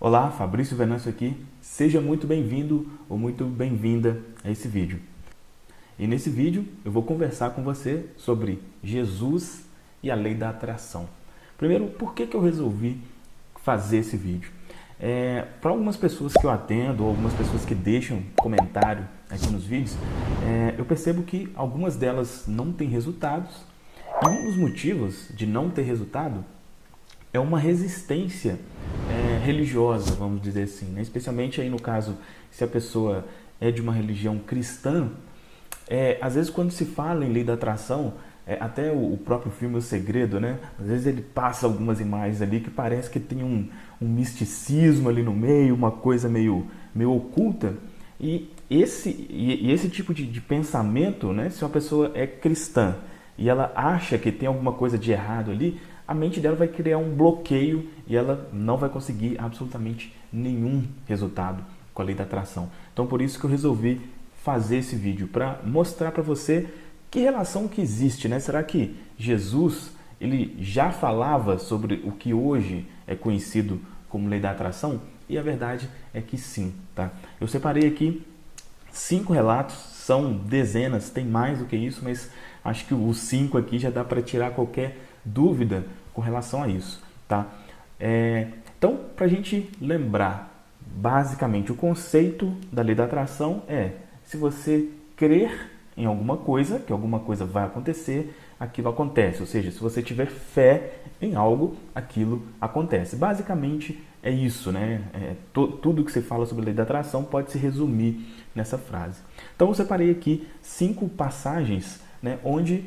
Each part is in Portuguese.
Olá, Fabrício Venâncio aqui. Seja muito bem-vindo ou muito bem-vinda a esse vídeo. E nesse vídeo eu vou conversar com você sobre Jesus e a lei da atração. Primeiro, por que eu resolvi fazer esse vídeo? Para algumas pessoas que eu atendo, ou algumas pessoas que deixam comentário aqui nos vídeos, eu percebo que algumas delas não têm resultados. E um dos motivos de não ter resultado é uma resistência religiosa, vamos dizer assim, né? Especialmente aí no caso, se a pessoa é de uma religião cristã, às vezes quando se fala em lei da atração, até o próprio filme O Segredo, né? Às vezes ele passa algumas imagens ali que parece que tem um misticismo ali no meio, uma coisa meio oculta. E esse tipo de pensamento, né? Se uma pessoa é cristã e ela acha que tem alguma coisa de errado ali, a mente dela vai criar um bloqueio e ela não vai conseguir absolutamente nenhum resultado com a lei da atração. Então por isso que eu resolvi fazer esse vídeo, para mostrar para você que relação que existe, né? Será que Jesus ele já falava sobre o que hoje é conhecido como lei da atração? E a verdade é que sim, tá? Eu separei aqui 5 relatos, são dezenas, tem mais do que isso, mas acho que os 5 aqui já dá para tirar qualquer dúvida com relação a isso, tá? Então, para a gente lembrar, basicamente, o conceito da lei da atração se você crer em alguma coisa, que alguma coisa vai acontecer, aquilo acontece. Ou seja, se você tiver fé em algo, aquilo acontece. Basicamente é isso, né? Tudo que se fala sobre a lei da atração pode se resumir nessa frase. Então eu separei aqui 5 passagens, né, onde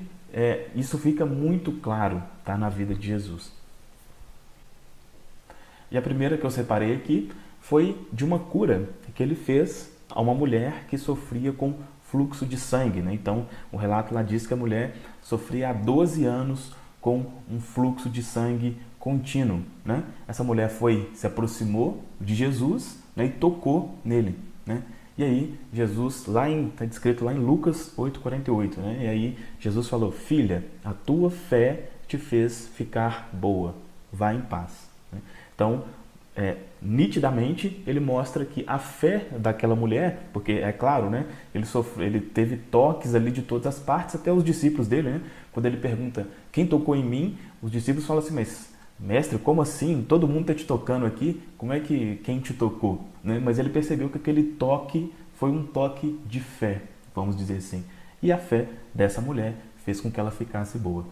isso fica muito claro, tá, na vida de Jesus. E a primeira que eu separei aqui foi de uma cura que ele fez a uma mulher que sofria com fluxo de sangue, né? Então, o relato lá diz que a mulher sofria há 12 anos com um fluxo de sangue contínuo, né? Essa mulher se aproximou de Jesus, né, e tocou nele, né? E aí, Jesus, está descrito lá em Lucas 8,48, né? E aí, Jesus falou: filha, a tua fé te fez ficar boa, vá em paz. Então, nitidamente, ele mostra que a fé daquela mulher, porque é claro, né? Ele teve toques ali de todas as partes, até os discípulos dele, né? Quando ele pergunta, quem tocou em mim? Os discípulos falam assim, mas mestre, como assim? Todo mundo está te tocando aqui, como é que quem te tocou? Né? Mas ele percebeu que aquele toque foi um toque de fé, vamos dizer assim. E a fé dessa mulher fez com que ela ficasse boa.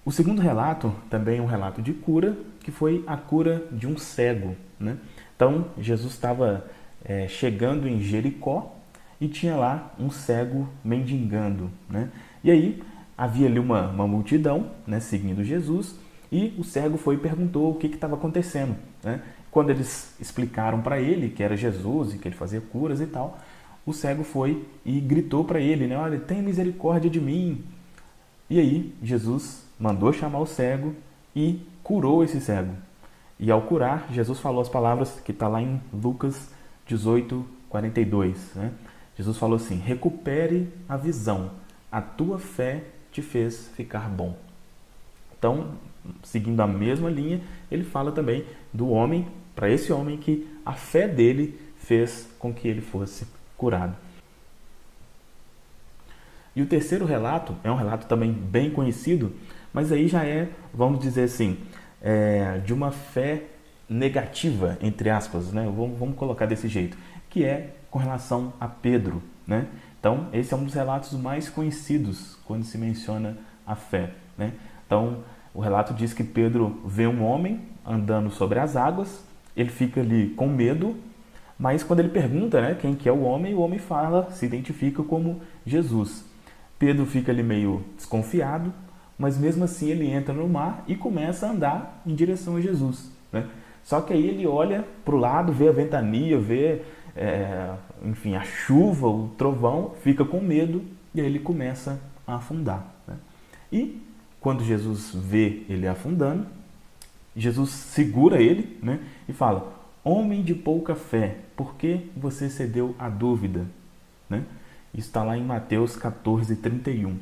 O segundo relato também é um relato de cura, que foi a cura de um cego, né? Então, Jesus estava chegando em Jericó e tinha lá um cego mendigando, né? E aí, havia ali uma multidão, né, seguindo Jesus, e o cego foi e perguntou o que estava acontecendo, né? Quando eles explicaram para ele que era Jesus e que ele fazia curas e tal, o cego foi e gritou para ele, né? Olha, tenha misericórdia de mim. E aí, Jesus mandou chamar o cego e curou esse cego. E ao curar, Jesus falou as palavras que está lá em Lucas 18:42, né? Jesus falou assim, recupere a visão, a tua fé te fez ficar bom. Então, seguindo a mesma linha, ele fala também do homem, para esse homem que a fé dele fez com que ele fosse curado. E o terceiro relato é um relato também bem conhecido, mas aí já vamos dizer assim, de uma fé negativa, entre aspas, né? Vamos colocar desse jeito, que é com relação a Pedro, né? Então, esse é um dos relatos mais conhecidos quando se menciona a fé, né? Então, o relato diz que Pedro vê um homem andando sobre as águas, ele fica ali com medo, mas quando ele pergunta, né, quem que é o homem fala, se identifica como Jesus. Pedro fica ali meio desconfiado, mas mesmo assim ele entra no mar e começa a andar em direção a Jesus, né? Só que aí ele olha para o lado, vê a ventania, vê enfim, a chuva, o trovão, fica com medo e aí ele começa a afundar, né? E quando Jesus vê ele afundando, Jesus segura ele, né, e fala, homem de pouca fé, por que você cedeu à dúvida? Né? Isso está lá em Mateus 14:31.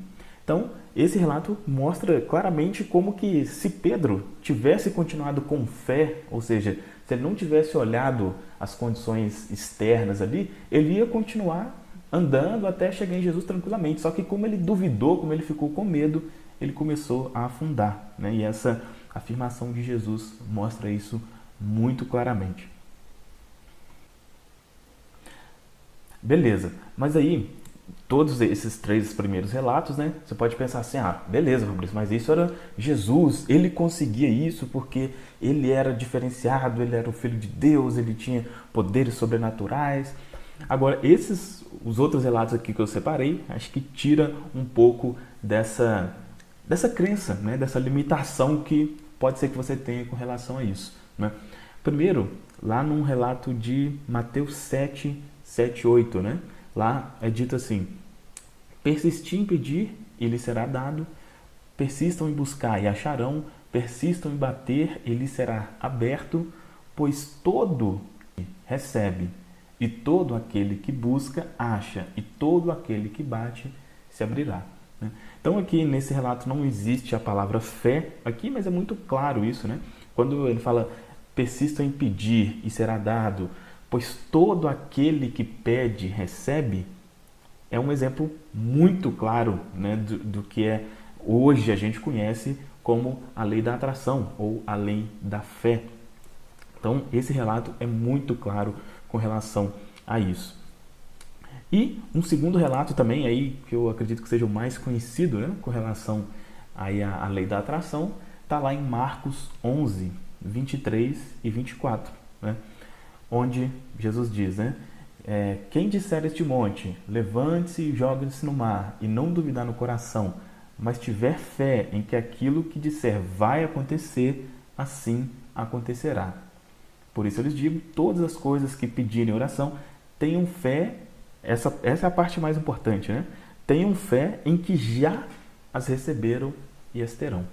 Então, esse relato mostra claramente como que se Pedro tivesse continuado com fé, ou seja, se ele não tivesse olhado as condições externas ali, ele ia continuar andando até chegar em Jesus tranquilamente. Só que como ele duvidou, como ele ficou com medo, ele começou a afundar, né? E essa afirmação de Jesus mostra isso muito claramente. Beleza, mas aí todos esses três primeiros relatos, né? Você pode pensar assim, beleza, Fabrício, mas isso era Jesus, ele conseguia isso porque ele era diferenciado, ele era o Filho de Deus, ele tinha poderes sobrenaturais. Agora, os outros relatos aqui que eu separei, acho que tira um pouco dessa crença, né? Dessa limitação que pode ser que você tenha com relação a isso, né? Primeiro, lá num relato de Mateus 7, 8, né? Lá é dito assim: persistir em pedir e lhe será dado, persistam em buscar e acharão, persistam em bater e lhe será aberto, pois todo recebe, e todo aquele que busca acha, e todo aquele que bate se abrirá. Então aqui nesse relato não existe a palavra fé aqui, mas é muito claro isso, né? Quando ele fala persistam em pedir e será dado, pois todo aquele que pede recebe, é um exemplo muito claro, né, do que hoje a gente conhece como a lei da atração ou a lei da fé. Então esse relato é muito claro com relação a isso. E um segundo relato também, aí, que eu acredito que seja o mais conhecido, né, com relação aí à lei da atração, está lá em Marcos 11, 23 e 24, né? Onde Jesus diz, né? Quem disser este monte, levante-se e jogue-se no mar, e não duvidar no coração, mas tiver fé em que aquilo que disser vai acontecer, assim acontecerá. Por isso eu lhes digo, todas as coisas que pedirem oração, tenham fé, essa é a parte mais importante, né? Tenham fé em que já as receberam e as terão.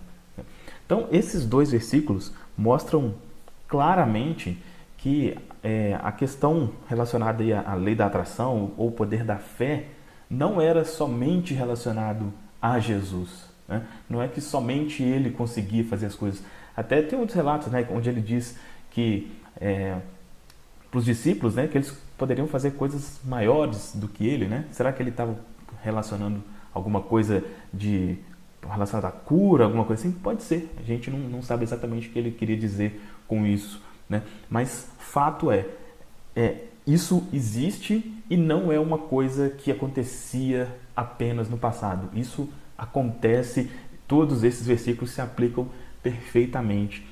Então, esses dois versículos mostram claramente que a questão relacionada à lei da atração ou poder da fé não era somente relacionado a Jesus, né? Não é que somente ele conseguia fazer as coisas. Até tem outros relatos, né, onde ele diz que para os discípulos, né, que eles poderiam fazer coisas maiores do que ele, né? Será que ele estava relacionando alguma coisa relacionada à cura, alguma coisa assim? Pode ser. A gente não sabe exatamente o que ele queria dizer com isso, né? Mas fato isso existe e não é uma coisa que acontecia apenas no passado. Isso acontece, todos esses versículos se aplicam perfeitamente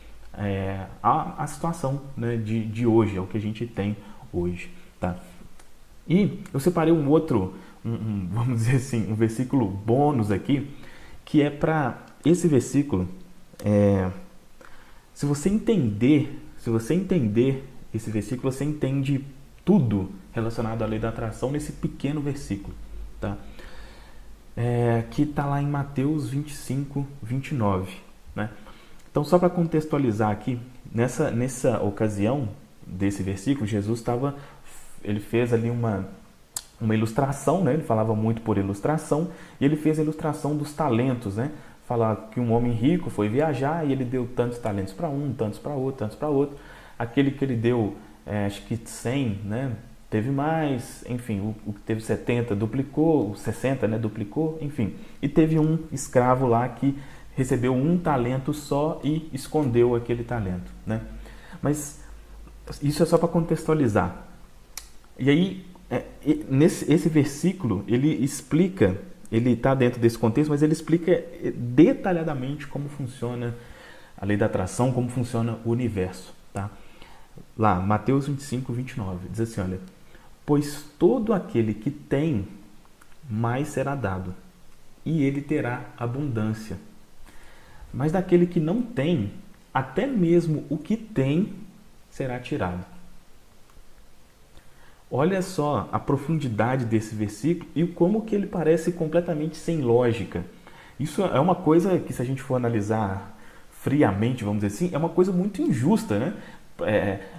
à situação, né, de hoje, ao que a gente tem hoje, tá? E eu separei um outro, vamos dizer assim, um versículo bônus aqui, que é para esse versículo. Se você entender esse versículo, você entende tudo relacionado à lei da atração nesse pequeno versículo, tá? Que está lá em Mateus 25, 29, né? Então, só para contextualizar aqui, nessa ocasião desse versículo, Jesus ele fez ali uma ilustração, né? Ele falava muito por ilustração, e ele fez a ilustração dos talentos, né? Falar que um homem rico foi viajar e ele deu tantos talentos para um, tantos para outro, tantos para outro. Aquele que ele deu, acho que 100, né? Teve mais, enfim, o que teve 70 duplicou, o 60, né? Duplicou, enfim. E teve um escravo lá que recebeu um talento só e escondeu aquele talento, né? Mas isso é só para contextualizar. E aí, esse versículo, ele explica, ele está dentro desse contexto, mas ele explica detalhadamente como funciona a lei da atração, como funciona o universo, tá? Lá, Mateus 25, 29, diz assim, olha: pois todo aquele que tem, mais será dado, e ele terá abundância. Mas daquele que não tem, até mesmo o que tem será tirado. Olha só a profundidade desse versículo e como que ele parece completamente sem lógica. Isso é uma coisa que, se a gente for analisar friamente, vamos dizer assim, é uma coisa muito injusta, né?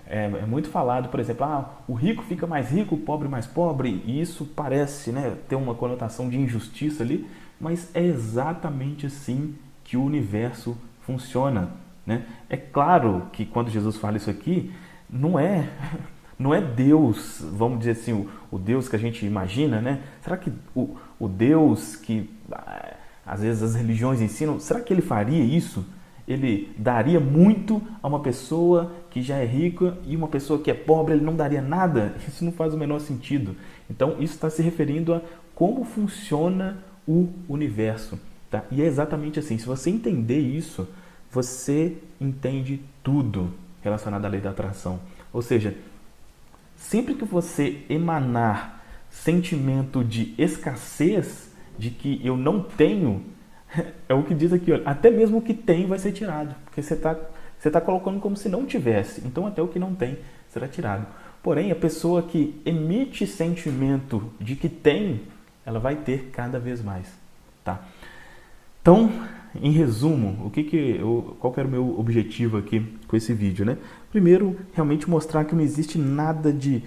É muito falado, por exemplo, o rico fica mais rico, o pobre mais pobre, e isso parece, né, ter uma conotação de injustiça ali, mas é exatamente assim que o universo funciona, né? É claro que quando Jesus fala isso aqui, não é Deus, vamos dizer assim, o Deus que a gente imagina, né? Será que o Deus que às vezes as religiões ensinam, será que ele faria isso? Ele daria muito a uma pessoa que já é rica e uma pessoa que é pobre, ele não daria nada? Isso não faz o menor sentido. Então, isso está se referindo a como funciona o universo. Tá? E é exatamente assim. Se você entender isso, você entende tudo relacionado à lei da atração. Ou seja, sempre que você emanar sentimento de escassez, de que eu não tenho, é o que diz aqui, olha, até mesmo o que tem vai ser tirado, porque você tá colocando como se não tivesse, então até o que não tem será tirado. Porém, a pessoa que emite sentimento de que tem, ela vai ter cada vez mais, tá? Então, em resumo, qual que era o meu objetivo aqui com esse vídeo, né? Primeiro, realmente mostrar que não existe nada de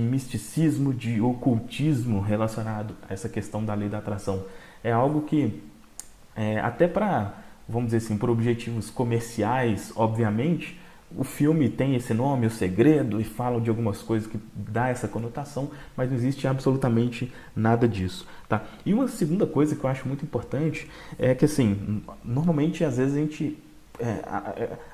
misticismo, de ocultismo relacionado a essa questão da lei da atração. É algo que, até para, vamos dizer assim, por objetivos comerciais, obviamente, o filme tem esse nome, O Segredo, e fala de algumas coisas que dá essa conotação, mas não existe absolutamente nada disso, tá? E uma segunda coisa que eu acho muito importante é que, assim, normalmente, às vezes, a gente...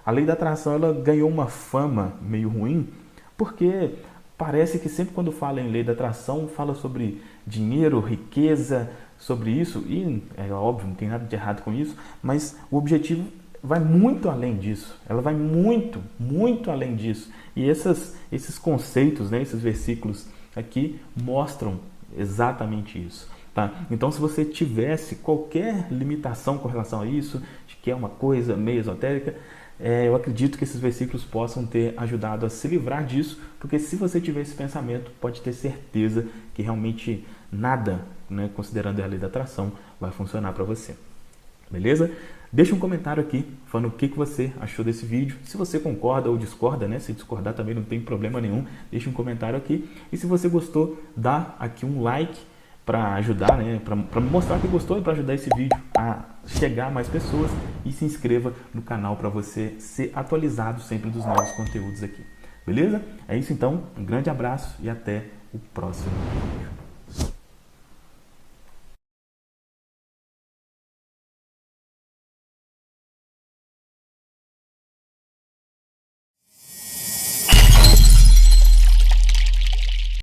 a lei da atração, ela ganhou uma fama meio ruim, porque parece que sempre quando fala em lei da atração, fala sobre dinheiro, riqueza, sobre isso, e é óbvio, não tem nada de errado com isso, mas o objetivo vai muito além disso, ela vai muito, muito além disso. E esses conceitos, né, esses versículos aqui mostram exatamente isso. Tá? Então, se você tivesse qualquer limitação com relação a isso, de que é uma coisa meio esotérica, eu acredito que esses versículos possam ter ajudado a se livrar disso, porque se você tiver esse pensamento, pode ter certeza que realmente nada, né, considerando a lei da atração, vai funcionar para você. Beleza? Deixa um comentário aqui falando o que você achou desse vídeo. Se você concorda ou discorda, né? Se discordar também não tem problema nenhum. Deixa um comentário aqui. E se você gostou, dá aqui um like para ajudar, né? Para mostrar que gostou e para ajudar esse vídeo a chegar a mais pessoas. E se inscreva no canal para você ser atualizado sempre dos novos conteúdos aqui. Beleza? É isso então. Um grande abraço e até o próximo vídeo.